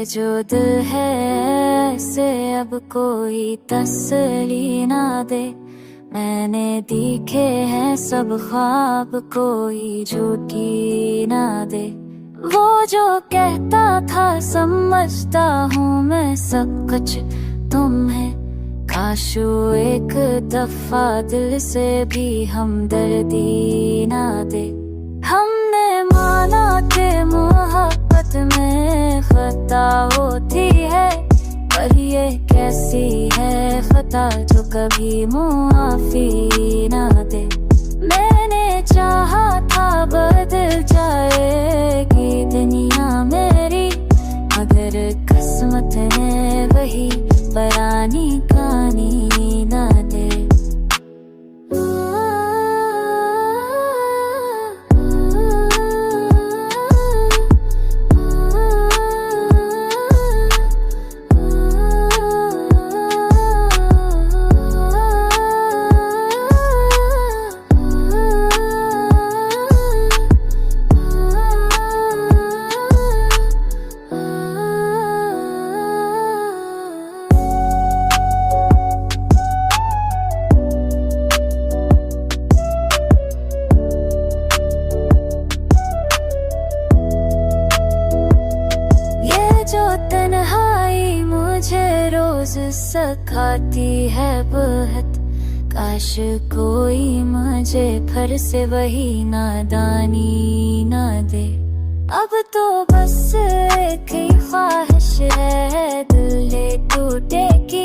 जो दिल है ऐसे अब कोई तसल्ली ना दे। मैंने देखे हैं सब ख्वाब, कोई झूठी ना दे। वो जो कहता था समझता हूँ मैं सब कुछ तुम्हें, काश वो एक दफा दिल से भी हमदर्दी ना दे। हमने माना कि मोहब्बत में खता होती है, पर ये कैसी है खता जो कभी मुआफी ना दे। मैंने चाहा था बदल जाएगी दुनिया मेरी, मगर किस्मत ने वही पुरानी कहानी ना दे। तन्हाई मुझे रोज सखाती है बहुत, काश कोई मुझे फिर से वही नादानी ना दे। अब तो बस एक ही ख्वाहिश है दिल टूटे की,